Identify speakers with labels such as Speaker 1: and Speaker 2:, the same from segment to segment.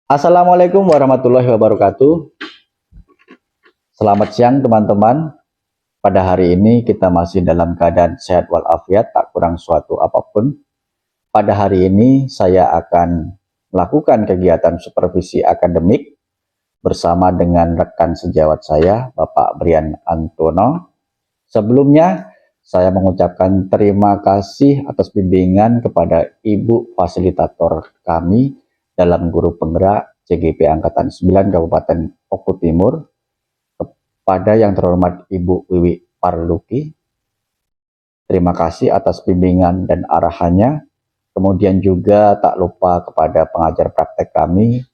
Speaker 1: Assalamualaikum warahmatullahi wabarakatuh. Selamat siang teman-teman. Pada hari ini kita masih dalam keadaan sehat walafiat, tak kurang suatu apapun. Pada hari ini saya akan melakukan kegiatan supervisi akademik bersama dengan rekan sejawat saya, Bapak Brian Antono. Sebelumnya, saya mengucapkan terima kasih atas bimbingan kepada Ibu Fasilitator kami dalam guru penggerak CGP Angkatan 9 Kabupaten Oku Timur, kepada yang terhormat Ibu Wiwi Parluki. Terima kasih atas bimbingan dan arahannya. Kemudian juga tak lupa kepada pengajar praktek kami,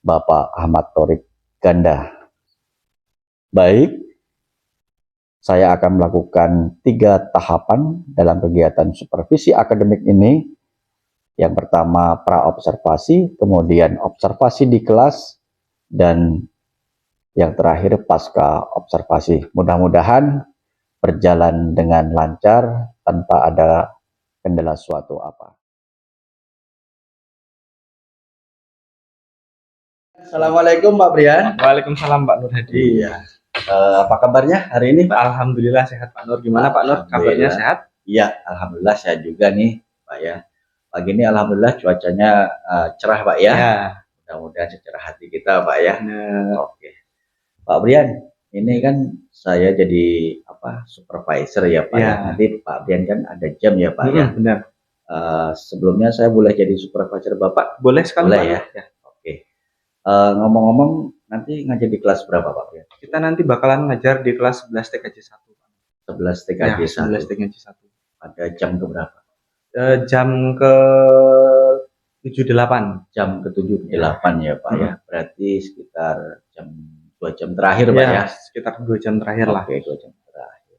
Speaker 1: Bapak Ahmad Torik Ganda. Baik, saya akan melakukan 3 tahapan dalam kegiatan supervisi akademik ini. Yang pertama pra-observasi, kemudian observasi di kelas, dan yang terakhir pasca observasi. Mudah-mudahan berjalan dengan lancar tanpa ada kendala suatu apa. Assalamualaikum Pak Brian.
Speaker 2: Waalaikumsalam Pak Nur Hadi.
Speaker 1: Iya. Apa kabarnya hari ini Pak?
Speaker 2: Alhamdulillah sehat Pak Nur. Gimana Pak Nur? Kabarnya sehat?
Speaker 1: Iya, alhamdulillah sehat juga nih Pak ya. Pagi ini alhamdulillah cuacanya cerah Pak ya.
Speaker 2: Ya.
Speaker 1: Mudah-mudahan secerah hati kita Pak ya. Oke. Pak Brian, ini kan saya jadi supervisor ya Pak ya. Nanti Pak Brian kan ada jam ya Pak ya.
Speaker 2: Benar.
Speaker 1: Sebelumnya saya boleh jadi supervisor Bapak?
Speaker 2: Boleh sekali
Speaker 1: boleh
Speaker 2: Pak.
Speaker 1: Ya. Oke. Ngomong-ngomong nanti ngajar di kelas berapa Pak Brian?
Speaker 2: Kita nanti bakalan ngajar di kelas 11 TKJ 1.
Speaker 1: 11 TKJ 1.
Speaker 2: 11 TKJ 1.
Speaker 1: Pada jam ke berapa?
Speaker 2: Jam ke 7-8.
Speaker 1: Jam ke 7-8 ya Pak ya. Berarti sekitar 2 jam terakhir Pak ya.
Speaker 2: Sekitar 2 jam terakhir lah.
Speaker 1: Oke, 2 jam terakhir.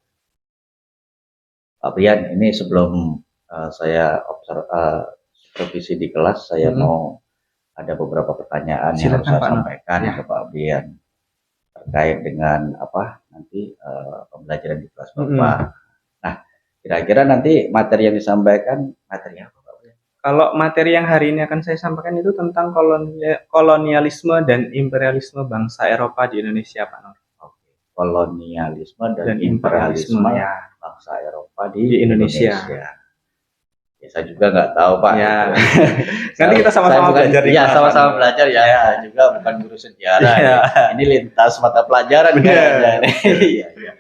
Speaker 1: Pak Brian, ini sebelum saya supervisi di kelas, saya mau ada beberapa pertanyaan yang harus saya sampaikan ke Pak Brian terkait dengan nanti pembelajaran di kelas Bapak. Nah, kira-kira nanti materi yang disampaikan materi apa Pak Brian?
Speaker 2: Kalau materi yang hari ini akan saya sampaikan itu tentang kolonialisme dan imperialisme bangsa Eropa di Indonesia Pak Nur.
Speaker 1: Oke. Kolonialisme dan imperialisme
Speaker 2: ya.
Speaker 1: Bangsa Eropa di Indonesia. Ya, saya juga nggak tahu Pak.
Speaker 2: Ya. Nanti kita sama-sama belajar.
Speaker 1: Iya, sama-sama belajar ya. Saya juga bukan guru sejarah. Ya. Ini lintas mata pelajaran kan. Iya.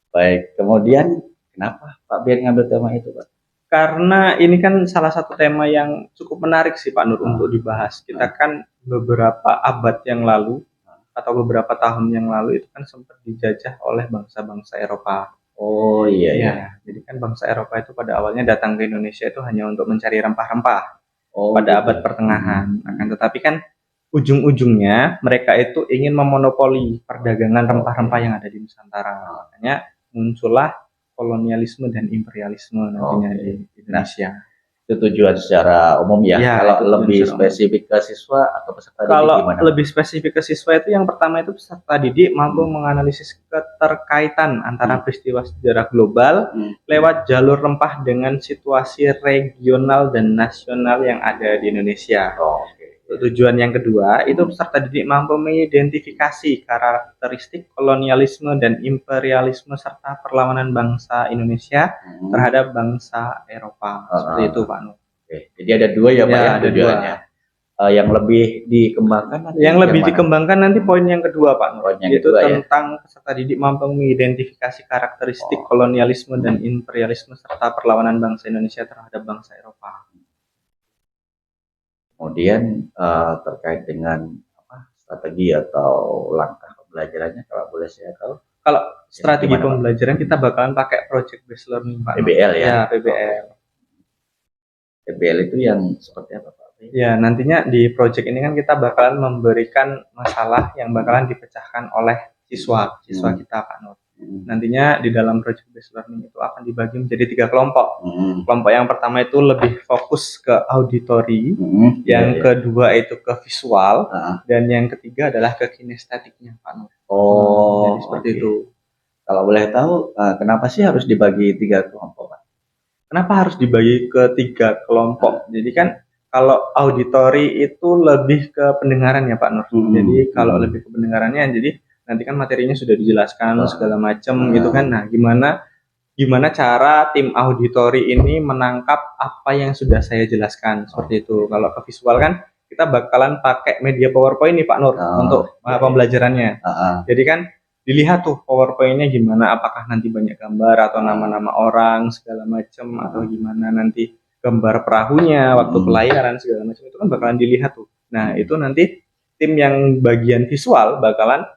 Speaker 1: Baik, kemudian kenapa Pak Brian ngambil tema itu Pak?
Speaker 2: Karena ini kan salah satu tema yang cukup menarik sih Pak Nur untuk dibahas. Kita kan beberapa abad yang lalu atau beberapa tahun yang lalu itu kan sempat dijajah oleh bangsa-bangsa Eropa.
Speaker 1: Oh iya ya.
Speaker 2: Jadi kan bangsa Eropa itu pada awalnya datang ke Indonesia itu hanya untuk mencari rempah-rempah pada abad pertengahan. Akan tetapi kan ujung-ujungnya mereka itu ingin memonopoli perdagangan rempah-rempah yang ada di Nusantara. Makanya muncullah kolonialisme dan imperialisme nantinya di Indonesia.
Speaker 1: Itu tujuan secara umum ya. Kalau lebih spesifik ke siswa atau peserta didik gimana?
Speaker 2: Kalau lebih spesifik ke siswa itu yang pertama itu peserta didik mampu menganalisis keterkaitan antara peristiwa sejarah global lewat jalur rempah dengan situasi regional dan nasional yang ada di Indonesia. Tujuan yang kedua itu peserta didik mampu mengidentifikasi karakteristik kolonialisme dan imperialisme serta perlawanan bangsa Indonesia terhadap bangsa Eropa. Seperti itu Pak Nur.
Speaker 1: Jadi ada 2 ya Pak ya tujuannya. Yang lebih dikembangkan
Speaker 2: dikembangkan nanti poin yang kedua Pak Nur. Yaitu tentang peserta didik mampu mengidentifikasi karakteristik kolonialisme dan imperialisme serta perlawanan bangsa Indonesia terhadap bangsa Eropa.
Speaker 1: Kemudian terkait dengan strategi atau langkah pembelajarannya kalau boleh saya tahu.
Speaker 2: Kalau strategi pembelajaran kita bakalan pakai project based learning Pak.
Speaker 1: PBL ya.
Speaker 2: Ya, PBL.
Speaker 1: PBL itu yang seperti apa Pak?
Speaker 2: Ya, nantinya di project ini kan kita bakalan memberikan masalah yang bakalan dipecahkan oleh siswa kita Pak Nur. Nantinya di dalam project based learning itu akan dibagi menjadi 3 kelompok. Kelompok yang pertama itu lebih fokus ke auditori, yang kedua itu ke visual, dan yang ketiga adalah ke kinestetiknya Pak Nur. Jadi seperti itu.
Speaker 1: Kalau boleh tahu kenapa sih harus dibagi 3 kelompok Pak?
Speaker 2: Kenapa harus dibagi ke 3 kelompok? Jadi kan kalau auditori itu lebih ke pendengaran ya Pak Nur. Jadi kalau lebih ke pendengarannya, jadi nanti kan materinya sudah dijelaskan segala macam gitu kan. Nah, gimana cara tim auditori ini menangkap apa yang sudah saya jelaskan seperti itu. Kalau ke visual kan kita bakalan pakai media PowerPoint nih Pak Nur untuk pembelajarannya. Jadi kan dilihat tuh PowerPoint-nya gimana, apakah nanti banyak gambar atau nama-nama orang segala macam atau gimana nanti gambar perahunya waktu pelayaran segala macam itu kan bakalan dilihat tuh. Nah, itu nanti tim yang bagian visual bakalan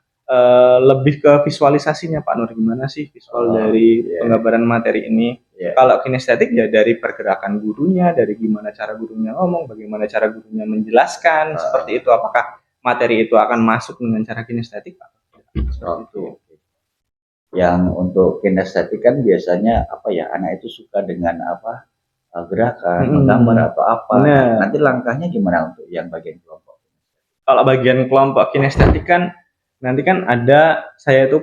Speaker 2: lebih ke visualisasinya Pak Nur, gimana sih visual dari penggambaran materi ini. Kalau kinestetik ya dari pergerakan gurunya, dari gimana cara gurunya ngomong, bagaimana cara gurunya menjelaskan, seperti itu. Apakah materi itu akan masuk dengan cara kinestetik Pak? Seperti itu.
Speaker 1: Yang untuk kinestetik kan biasanya apa ya, anak itu suka dengan apa, gerakan, menggambar atau apa. Nanti langkahnya gimana untuk yang bagian kelompok?
Speaker 2: Kalau bagian kelompok kinestetik kan nanti kan ada, saya tuh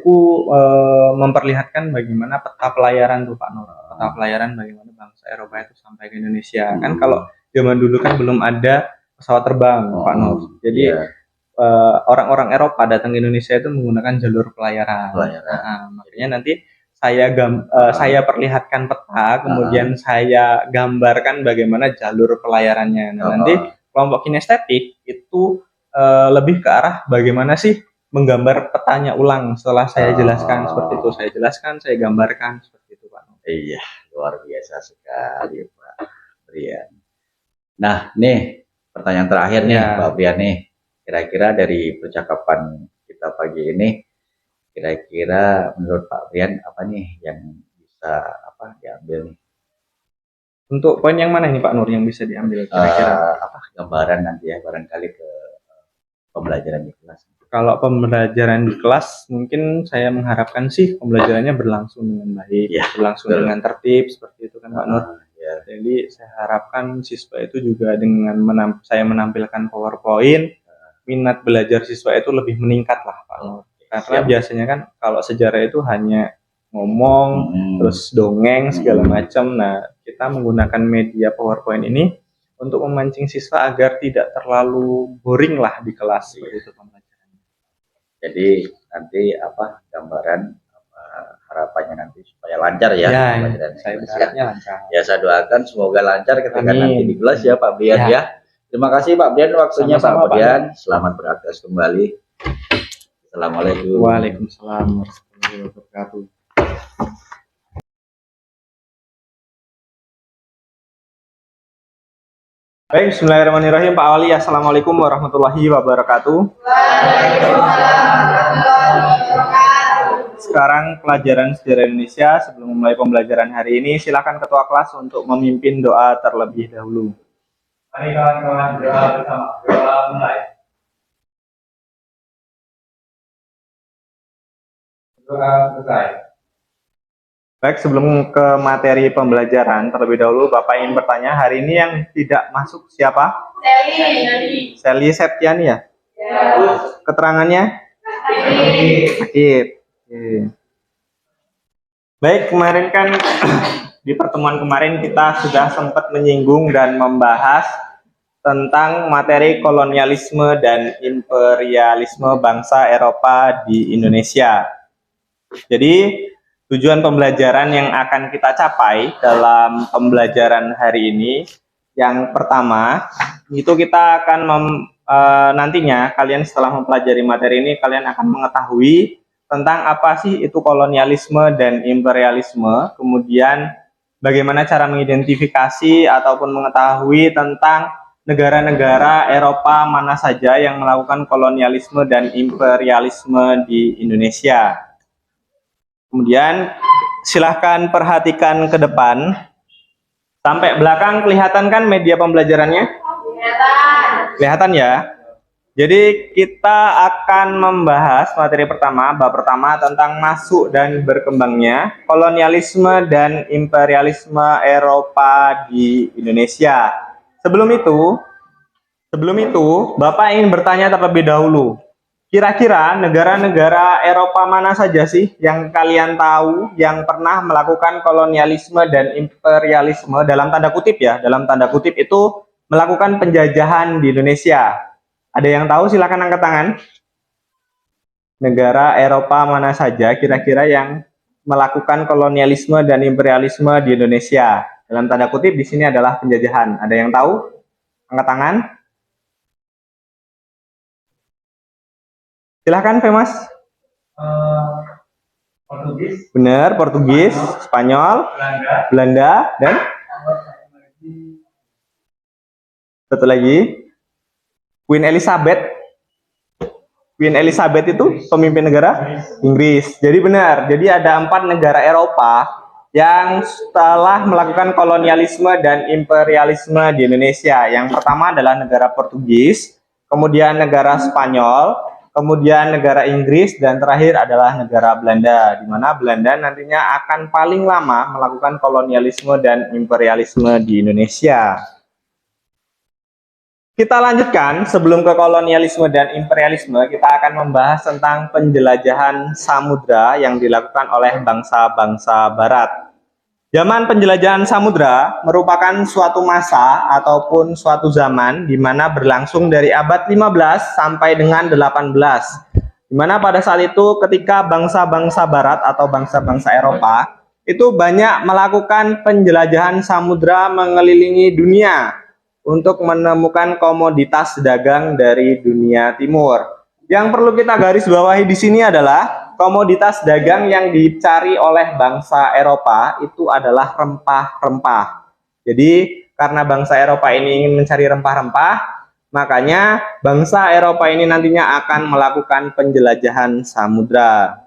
Speaker 2: memperlihatkan bagaimana peta pelayaran tuh Pak Nur. Peta pelayaran bagaimana bangsa Eropa itu sampai ke Indonesia. Kan kalau zaman dulu kan belum ada pesawat terbang Pak Nur. Jadi orang-orang Eropa datang ke Indonesia itu menggunakan jalur pelayaran. Makanya nanti saya perlihatkan peta, kemudian saya gambarkan bagaimana jalur pelayarannya. Nah, nanti kelompok kinestetik itu lebih ke arah bagaimana sih menggambar petanya ulang setelah saya jelaskan seperti itu. Saya jelaskan, saya gambarkan seperti itu Pak.
Speaker 1: Iya, luar biasa sekali Pak Brian. Nah, nih pertanyaan terakhir nih Pak Brian nih. Kira-kira dari percakapan kita pagi ini, kira-kira menurut Pak Brian apa nih yang bisa diambil nih?
Speaker 2: Untuk poin yang mana ini Pak Nur yang bisa diambil kira-kira?
Speaker 1: Gambaran nanti ya barangkali ke pembelajaran di kelas.
Speaker 2: Kalau pembelajaran di kelas, mungkin saya mengharapkan sih pembelajarannya berlangsung dengan baik, berlangsung dengan tertib seperti itu kan Pak Nur. Jadi saya harapkan siswa itu juga dengan saya menampilkan PowerPoint, minat belajar siswa itu lebih meningkat lah Pak Nur. Karena biasanya kan kalau sejarah itu hanya ngomong, terus dongeng segala macam. Nah, kita menggunakan media PowerPoint ini untuk memancing siswa agar tidak terlalu boring lah di kelas seperti itu pembelajaran.
Speaker 1: Jadi nanti gambaran harapannya nanti supaya lancar ya.
Speaker 2: Saya berharapnya lancar.
Speaker 1: Ya, saya doakan semoga lancar ketika nanti di kelas ya Pak Brian ya. Terima kasih Pak Brian waktunya Pak Brian. Selamat beraktivitas kembali. Assalamualaikum.
Speaker 2: Waalaikumsalam warahmatullahi wabarakatuh. Baik, bismillahirrahmanirrahim Pak Wali. Assalamualaikum warahmatullahi wabarakatuh. Sekarang pelajaran sejarah Indonesia. Sebelum memulai pembelajaran hari ini, silakan ketua kelas untuk memimpin doa terlebih dahulu. Mari kawan-kawan doa bersama. Doa mulai. Doa selesai. Baik, sebelum ke materi pembelajaran, terlebih dahulu Bapak ingin bertanya, hari ini yang tidak masuk siapa? Sally Septiani ya? Keterangannya? Akib. Baik, kemarin kan di pertemuan kemarin kita sudah sempat menyinggung dan membahas tentang materi kolonialisme dan imperialisme bangsa Eropa di Indonesia. Jadi tujuan pembelajaran yang akan kita capai dalam pembelajaran hari ini, yang pertama itu kita akan nantinya kalian setelah mempelajari materi ini, kalian akan mengetahui tentang apa sih itu kolonialisme dan imperialisme, kemudian bagaimana cara mengidentifikasi ataupun mengetahui tentang negara-negara Eropa mana saja yang melakukan kolonialisme dan imperialisme di Indonesia. Kemudian silahkan perhatikan ke depan. Sampai belakang kelihatan kan media pembelajarannya? Kelihatan ya? Jadi kita akan membahas materi pertama, bab pertama tentang masuk dan berkembangnya kolonialisme dan imperialisme Eropa di Indonesia. Sebelum itu, Bapak ingin bertanya terlebih dahulu. Kira-kira negara-negara Eropa mana saja sih yang kalian tahu yang pernah melakukan kolonialisme dan imperialisme, dalam tanda kutip ya, dalam tanda kutip itu melakukan penjajahan di Indonesia? Ada yang tahu? Silakan angkat tangan. Negara Eropa mana saja kira-kira yang melakukan kolonialisme dan imperialisme di Indonesia? Dalam tanda kutip di sini adalah penjajahan. Ada yang tahu? Angkat tangan. Silahkan, Femas.
Speaker 3: Portugis,
Speaker 2: Benar, Portugis, Spanyol,
Speaker 3: Belanda,
Speaker 2: Belanda, dan satu lagi, Queen Elizabeth. Queen Elizabeth itu pemimpin negara Inggris. Jadi benar. Jadi ada 4 negara Eropa yang setelah melakukan kolonialisme dan imperialisme di Indonesia. Yang pertama adalah negara Portugis, kemudian negara Spanyol, kemudian negara Inggris, dan terakhir adalah negara Belanda, di mana Belanda nantinya akan paling lama melakukan kolonialisme dan imperialisme di Indonesia. Kita lanjutkan, sebelum ke kolonialisme dan imperialisme, kita akan membahas tentang penjelajahan samudra yang dilakukan oleh bangsa-bangsa barat. Zaman penjelajahan samudra merupakan suatu masa ataupun suatu zaman di mana berlangsung dari abad 15 sampai dengan 18. Di mana pada saat itu ketika bangsa-bangsa barat atau bangsa-bangsa Eropa itu banyak melakukan penjelajahan samudra mengelilingi dunia untuk menemukan komoditas dagang dari dunia timur. Yang perlu kita garis bawahi di sini adalah komoditas dagang yang dicari oleh bangsa Eropa itu adalah rempah-rempah. Jadi karena bangsa Eropa ini ingin mencari rempah-rempah, makanya bangsa Eropa ini nantinya akan melakukan penjelajahan samudra.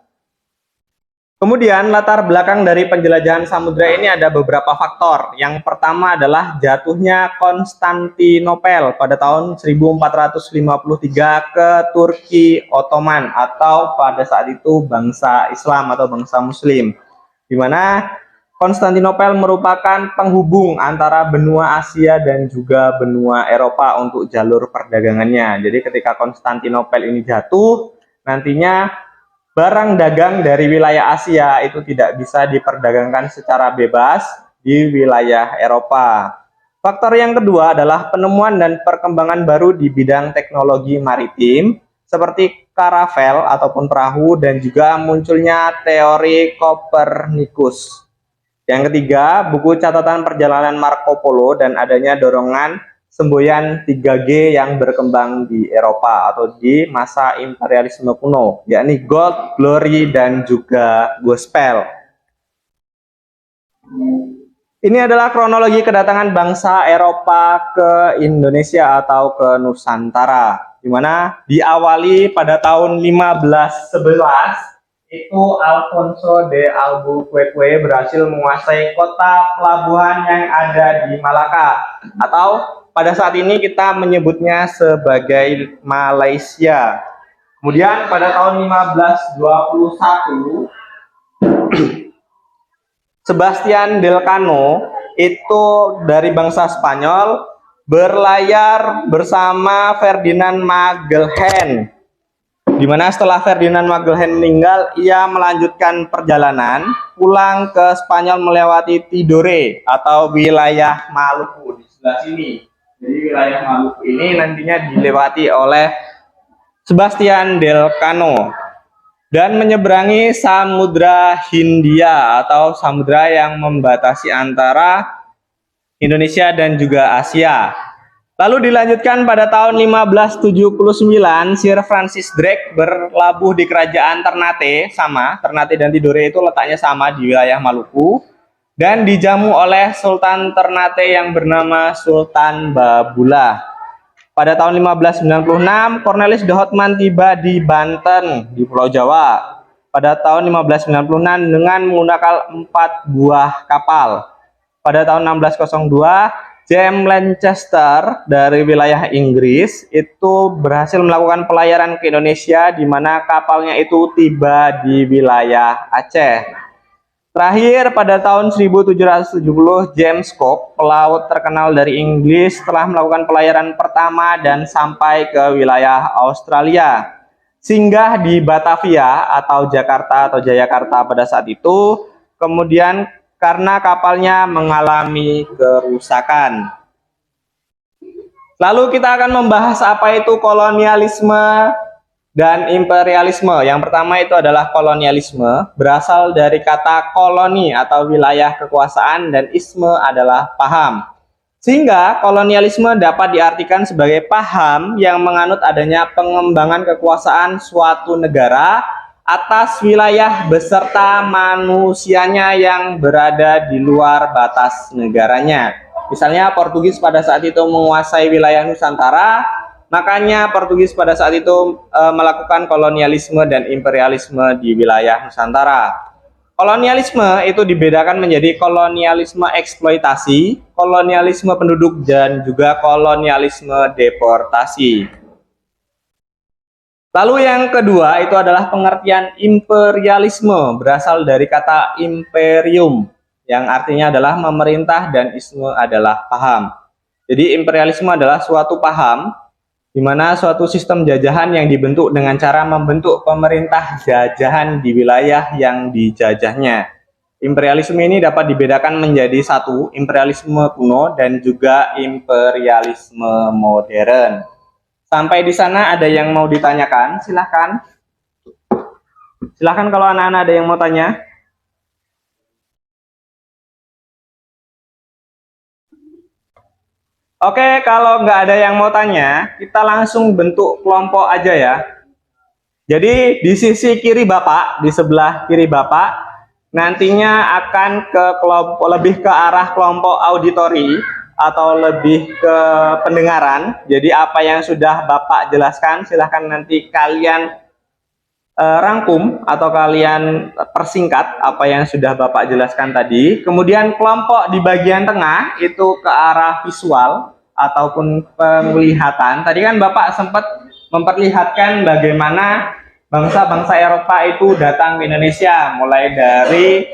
Speaker 2: Kemudian latar belakang dari penjelajahan samudra ini ada beberapa faktor. Yang pertama adalah jatuhnya Konstantinopel pada tahun 1453 ke Turki Ottoman atau pada saat itu bangsa Islam atau bangsa Muslim. Di mana Konstantinopel merupakan penghubung antara benua Asia dan juga benua Eropa untuk jalur perdagangannya. Jadi ketika Konstantinopel ini jatuh, nantinya barang dagang dari wilayah Asia itu tidak bisa diperdagangkan secara bebas di wilayah Eropa. Faktor yang kedua adalah penemuan dan perkembangan baru di bidang teknologi maritim seperti karavel ataupun perahu dan juga munculnya teori Kopernikus. Yang ketiga, buku catatan perjalanan Marco Polo dan adanya dorongan semboyan 3G yang berkembang di Eropa atau di masa imperialisme kuno, yakni Gold, Glory, dan juga Gospel. Ini adalah kronologi kedatangan bangsa Eropa ke Indonesia atau ke Nusantara, di mana diawali pada tahun 1511 itu Alfonso de Albuquerque berhasil menguasai kota pelabuhan yang ada di Malaka atau pada saat ini kita menyebutnya sebagai Malaysia. Kemudian pada tahun 1521 Sebastian Delcano itu dari bangsa Spanyol berlayar bersama Ferdinand Magellan. Di mana setelah Ferdinand Magellan meninggal, ia melanjutkan perjalanan pulang ke Spanyol melewati Tidore atau wilayah Maluku di sebelah sini. Jadi wilayah Maluku ini nantinya dilewati oleh Sebastian Delcano dan menyeberangi Samudra Hindia atau samudra yang membatasi antara Indonesia dan juga Asia. Lalu dilanjutkan pada tahun 1579, Sir Francis Drake berlabuh di kerajaan Ternate, Ternate dan Tidore itu letaknya sama di wilayah Maluku, dan dijamu oleh Sultan Ternate yang bernama Sultan Babulah. Pada tahun 1596, Cornelis de Houtman tiba di Banten, di Pulau Jawa. Pada tahun 1596 dengan menggunakan 4 buah kapal. Pada tahun 1602, James Lancaster dari wilayah Inggris itu berhasil melakukan pelayaran ke Indonesia, di mana kapalnya itu tiba di wilayah Aceh. Terakhir pada tahun 1770, James Cook, pelaut terkenal dari Inggris, telah melakukan pelayaran pertama dan sampai ke wilayah Australia. Singgah di Batavia atau Jakarta atau Jayakarta pada saat itu, kemudian karena kapalnya mengalami kerusakan. Lalu kita akan membahas apa itu kolonialisme dan imperialisme. Yang pertama itu adalah kolonialisme, berasal dari kata koloni atau wilayah kekuasaan, dan isme adalah paham. Sehingga kolonialisme dapat diartikan sebagai paham yang menganut adanya pengembangan kekuasaan suatu negara atas wilayah beserta manusianya yang berada di luar batas negaranya. Misalnya Portugis pada saat itu menguasai wilayah Nusantara, makanya Portugis pada saat itu melakukan kolonialisme dan imperialisme di wilayah Nusantara. Kolonialisme itu dibedakan menjadi kolonialisme eksploitasi, kolonialisme penduduk, dan juga kolonialisme deportasi. Lalu yang kedua itu adalah pengertian imperialisme, berasal dari kata imperium, yang artinya adalah memerintah, dan isme adalah paham. Jadi imperialisme adalah suatu paham di mana suatu sistem jajahan yang dibentuk dengan cara membentuk pemerintah jajahan di wilayah yang dijajahnya. Imperialisme ini dapat dibedakan menjadi satu, imperialisme kuno dan juga imperialisme modern. Sampai di sana ada yang mau ditanyakan? Silahkan. Silahkan kalau anak-anak ada yang mau tanya. Oke, kalau nggak ada yang mau tanya, kita langsung bentuk kelompok aja ya. Jadi di sisi kiri Bapak, di sebelah kiri Bapak, nantinya akan ke kelompok, lebih ke arah kelompok auditori atau lebih ke pendengaran. Jadi apa yang sudah Bapak jelaskan, silahkan nanti kalian rangkum atau kalian persingkat apa yang sudah Bapak jelaskan tadi. Kemudian kelompok di bagian tengah itu ke arah visual ataupun penglihatan. Tadi kan Bapak sempat memperlihatkan bagaimana bangsa-bangsa Eropa itu datang ke Indonesia, mulai dari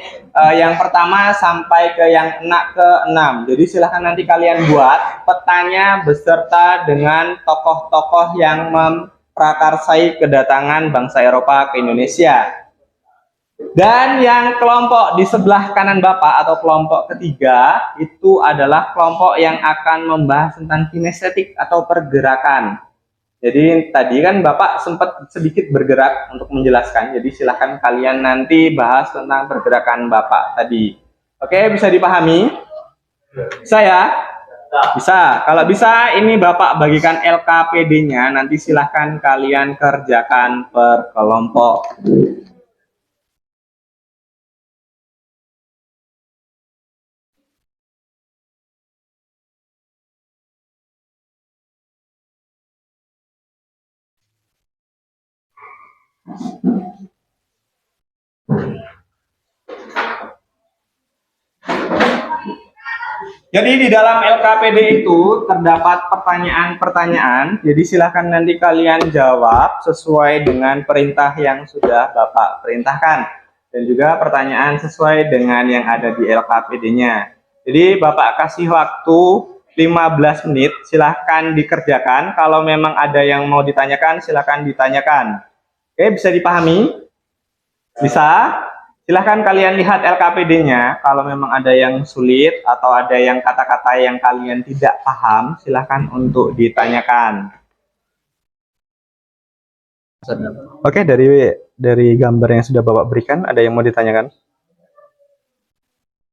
Speaker 2: yang pertama sampai ke yang ke-6. Jadi silahkan nanti kalian buat petanya beserta dengan tokoh-tokoh yang prakarsai kedatangan bangsa Eropa ke Indonesia. Dan yang kelompok di sebelah kanan Bapak atau kelompok ketiga itu adalah kelompok yang akan membahas tentang kinestetik atau pergerakan. Jadi tadi kan Bapak sempat sedikit bergerak untuk menjelaskan. Jadi silahkan kalian nanti bahas tentang pergerakan Bapak tadi. Oke, bisa dipahami? Saya bisa. Kalau bisa ini Bapak bagikan LKPD-nya, nanti silahkan kalian kerjakan per kelompok. Jadi di dalam LKPD itu terdapat pertanyaan-pertanyaan. Jadi silahkan nanti kalian jawab sesuai dengan perintah yang sudah Bapak perintahkan. Dan juga pertanyaan sesuai dengan yang ada di LKPD-nya. Jadi Bapak kasih waktu 15 menit, silahkan dikerjakan. Kalau memang ada yang mau ditanyakan, silahkan ditanyakan. Oke, bisa dipahami? Bisa? Silahkan kalian lihat LKPD-nya, kalau memang ada yang sulit atau ada yang kata-kata yang kalian tidak paham, silahkan untuk ditanyakan. Oke, dari gambar yang sudah Bapak berikan, ada yang mau ditanyakan?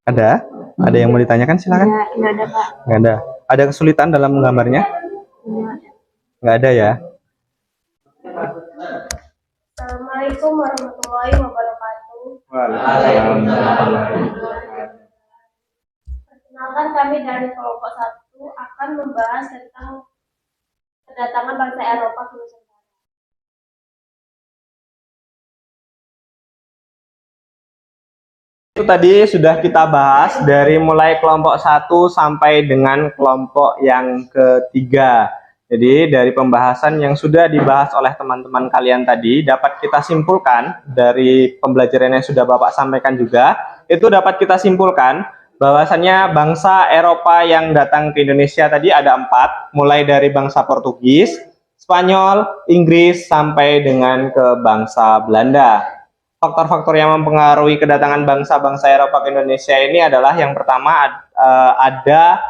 Speaker 2: Ada? Ada yang mau ditanyakan? Silahkan.
Speaker 3: Nggak ada, Pak.
Speaker 2: Nggak ada. Ada kesulitan dalam gambarnya? Nggak ada ya?
Speaker 3: Assalamualaikum warahmatullahi wabarakatuh. Perkenalkan, kami dari kelompok 1 akan membahas tentang kedatangan bangsa Eropa ke Nusantara.
Speaker 2: Itu tadi sudah kita bahas dari mulai kelompok 1 sampai dengan kelompok yang ketiga. Jadi dari pembahasan yang sudah dibahas oleh teman-teman kalian tadi, dapat kita simpulkan dari pembelajaran yang sudah Bapak sampaikan juga, itu dapat kita simpulkan bahwasannya bangsa Eropa yang datang ke Indonesia tadi ada 4, mulai dari bangsa Portugis, Spanyol, Inggris, sampai dengan ke bangsa Belanda. Faktor-faktor yang mempengaruhi kedatangan bangsa-bangsa Eropa ke Indonesia ini adalah yang pertama ada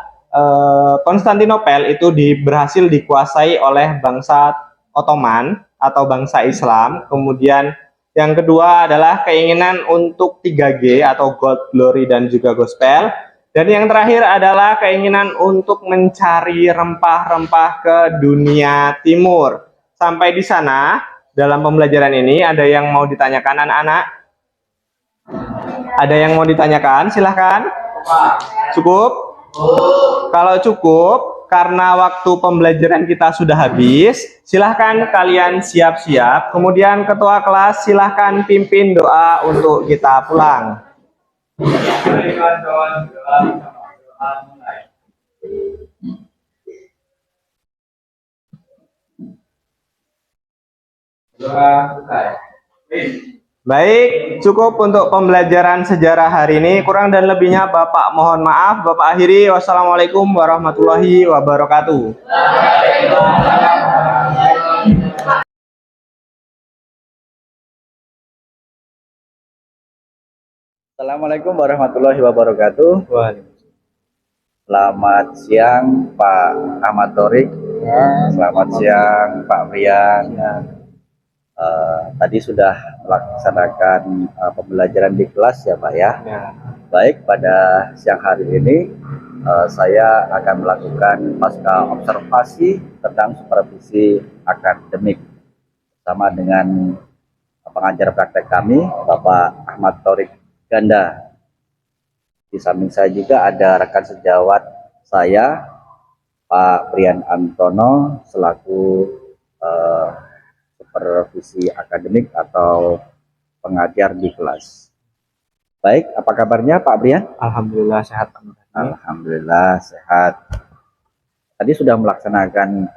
Speaker 2: Konstantinopel itu berhasil dikuasai oleh bangsa Ottoman atau bangsa Islam. Kemudian yang kedua adalah keinginan untuk 3G atau Gold, Glory, dan juga Gospel. Dan yang terakhir adalah keinginan untuk mencari rempah-rempah ke dunia timur. Sampai di sana, dalam pembelajaran ini ada yang mau ditanyakan anak-anak? Ada yang mau ditanyakan? Silahkan. Cukup? Kalau cukup, karena waktu pembelajaran kita sudah habis, silahkan kalian siap-siap. Kemudian ketua kelas silahkan pimpin doa untuk kita pulang. Baik, cukup untuk pembelajaran sejarah hari ini. Kurang dan lebihnya Bapak mohon maaf. Bapak akhiri. Wassalamualaikum warahmatullahi wabarakatuh.
Speaker 1: Assalamualaikum warahmatullahi wabarakatuh. Selamat siang Pak Ahmad Thorik. Selamat siang Pak Brian. Tadi sudah melaksanakan pembelajaran di kelas ya Pak ya. Baik, pada siang hari ini saya akan melakukan pasca observasi tentang supervisi akademik bersama dengan pengajar praktek kami Bapak Ahmad Thorik Ganda. Di samping saya juga ada rekan sejawat saya Pak Brian Antono selaku supervisi akademik atau pengajar di kelas. Baik, apa kabarnya Pak Brian?
Speaker 2: Alhamdulillah sehat.
Speaker 1: Alhamdulillah sehat. Tadi sudah melaksanakan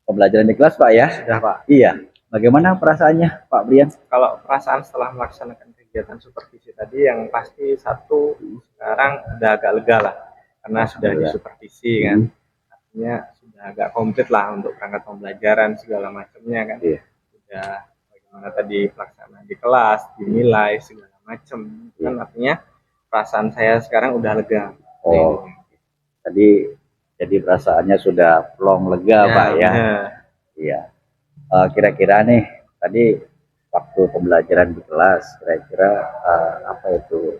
Speaker 1: pembelajaran di kelas Pak ya?
Speaker 2: Sudah Pak.
Speaker 1: Iya. Bagaimana perasaannya Pak Brian?
Speaker 2: Kalau perasaan setelah melaksanakan kegiatan supervisi tadi, yang pasti satu sekarang udah agak lega lah, karena sudah disupervisi kan. Artinya sudah agak komplit lah untuk perangkat pembelajaran segala macamnya kan.
Speaker 1: Iya.
Speaker 2: Sudah bagaimana tadi pelaksanaan di kelas, dinilai segala macam. Kan artinya perasaan saya sekarang udah lega.
Speaker 1: Oh. Tadi jadi perasaannya sudah plong lega Pak ya. Iya. Kira-kira nih tadi waktu pembelajaran di kelas, kira-kira apa itu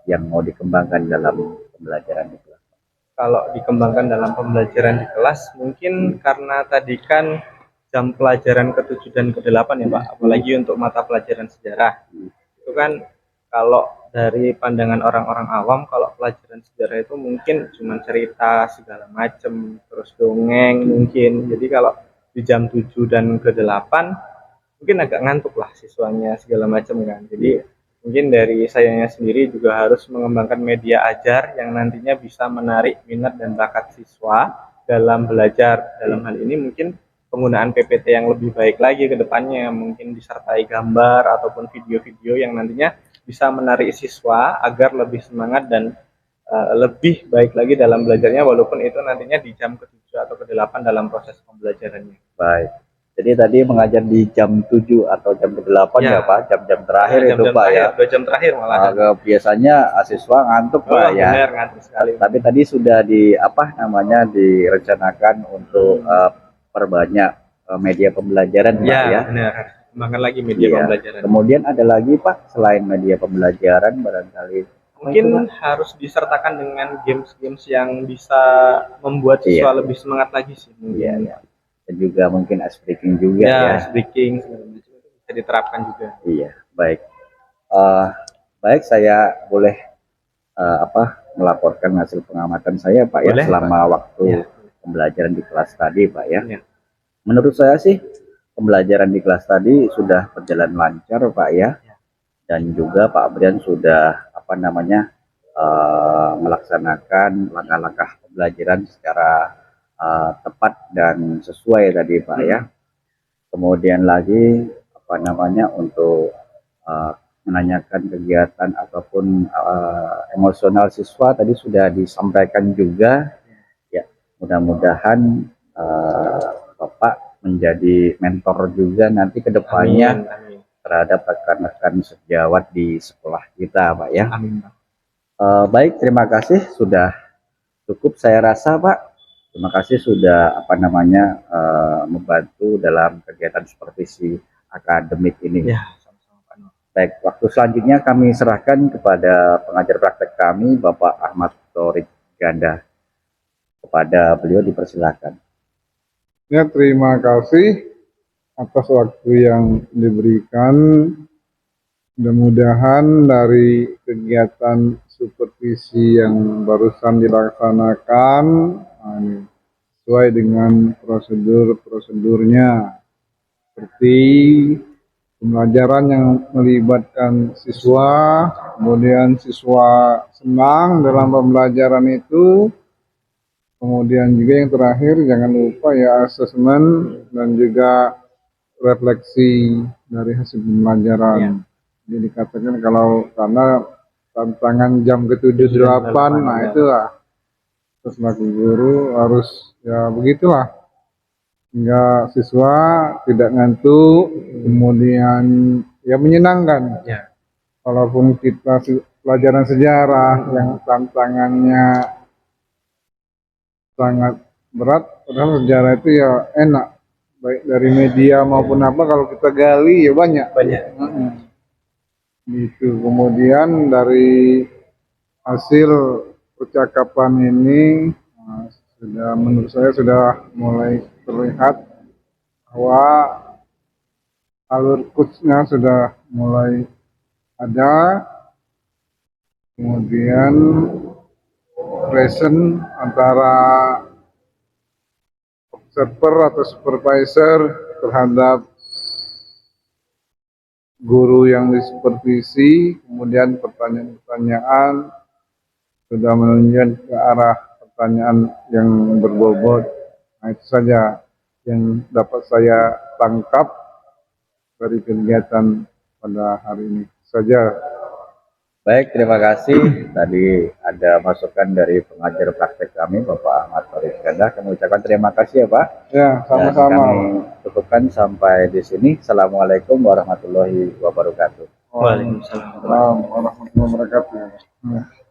Speaker 1: yang mau dikembangkan dalam pembelajaran di kelas?
Speaker 2: Kalau dikembangkan dalam pembelajaran di kelas, mungkin karena tadi kan jam pelajaran ke-7 dan ke-8 ya Pak, apalagi untuk mata pelajaran sejarah. Itu kan kalau dari pandangan orang-orang awam, kalau pelajaran sejarah itu mungkin cuma cerita segala macam, terus dongeng mungkin. Jadi kalau di jam 7 dan ke-8 mungkin agak ngantuk lah siswanya segala macam kan. Jadi mungkin dari sayanya sendiri juga harus mengembangkan media ajar yang nantinya bisa menarik minat dan bakat siswa dalam belajar. Dalam hal ini mungkin penggunaan PPT yang lebih baik lagi ke depannya, mungkin disertai gambar ataupun video-video yang nantinya bisa menarik siswa agar lebih semangat dan lebih baik lagi dalam belajarnya, walaupun itu nantinya di jam ke-7 atau ke-8 dalam proses pembelajarannya.
Speaker 1: Baik. Jadi tadi mengajar di jam 7 atau jam ke-8 ya Pak, jam-jam terakhir itu Pak ya.
Speaker 2: 2 jam terakhir malah.
Speaker 1: Biasanya siswa ngantuk Pak ya.
Speaker 2: Benar, ngantuk sekali.
Speaker 1: Tapi tadi sudah direncanakan untuk perbanyak media pembelajaran Pak ya.
Speaker 2: Benar. Kembangkan lagi media pembelajaran.
Speaker 1: Kemudian ada lagi Pak, selain media pembelajaran barangkali
Speaker 2: mungkin harus disertakan dengan games-games yang bisa membuat siswa lebih semangat lagi sih.
Speaker 1: Iya. Dan juga mungkin ice breaking juga ya.
Speaker 2: Ice breaking segala macam itu bisa diterapkan juga.
Speaker 1: Iya, baik. Baik, saya boleh melaporkan hasil pengamatan saya Pak boleh, ya selama Pak. Waktu pembelajaran di kelas tadi Pak ya. Menurut saya sih pembelajaran di kelas tadi sudah berjalan lancar Pak ya. Dan juga Pak Brian sudah melaksanakan langkah-langkah pembelajaran secara tepat dan sesuai tadi Pak ya. Kemudian lagi untuk menanyakan kegiatan ataupun emosional siswa tadi sudah disampaikan juga ya. Mudah-mudahan Bapak menjadi mentor juga nanti ke depannya terhadap rekan-rekan sejawat di sekolah kita Pak ya.
Speaker 2: Amin Pak.
Speaker 1: Baik, terima kasih sudah Cukup saya rasa Pak. Terima kasih sudah membantu dalam kegiatan supervisi akademik ini.
Speaker 2: Ya, sama-sama Pak Nur.
Speaker 1: Baik, waktu selanjutnya kami serahkan kepada pengajar praktek kami Bapak Ahmad Torik Ganda. Kepada beliau dipersilakan.
Speaker 4: Ya, terima kasih atas waktu yang diberikan. Mudah-mudahan dari kegiatan supervisi yang barusan dilaksanakan sesuai dengan prosedur-prosedurnya, seperti pembelajaran yang melibatkan siswa, kemudian siswa senang dalam pembelajaran itu, kemudian juga yang terakhir jangan lupa ya asesmen dan juga refleksi dari hasil pembelajaran.
Speaker 2: Ya.
Speaker 4: Jadi dikatakan kalau karena tantangan jam ke-7-8, nah itulah selaku guru harus ya begitulah, hingga siswa tidak ngantuk, kemudian ya menyenangkan.
Speaker 2: Ya.
Speaker 4: Walaupun kita pelajaran sejarah yang tantangannya sangat berat, padahal sejarah itu ya enak, baik dari media maupun apa, kalau kita gali ya banyak. Gitu. Kemudian dari hasil percakapan ini sudah, menurut saya sudah mulai terlihat bahwa alur coachnya sudah mulai ada, kemudian present antara observer atau supervisor terhadap guru yang disupervisi, kemudian pertanyaan-pertanyaan sudah menunjukkan ke arah pertanyaan yang berbobot. Nah, itu saja yang dapat saya tangkap dari kegiatan pada hari ini saja.
Speaker 1: Baik, terima kasih. Tadi ada masukan dari pengajar praktek kami, Bapak Ahmad Torik Ganda. Kami ucapkan terima kasih ya Pak.
Speaker 4: Ya, sama-sama.
Speaker 1: Dan kami cukupkan sampai di sini. Assalamualaikum warahmatullahi wabarakatuh.
Speaker 2: Waalaikumsalam.
Speaker 4: Waalaikumsalam warahmatullahi wabarakatuh.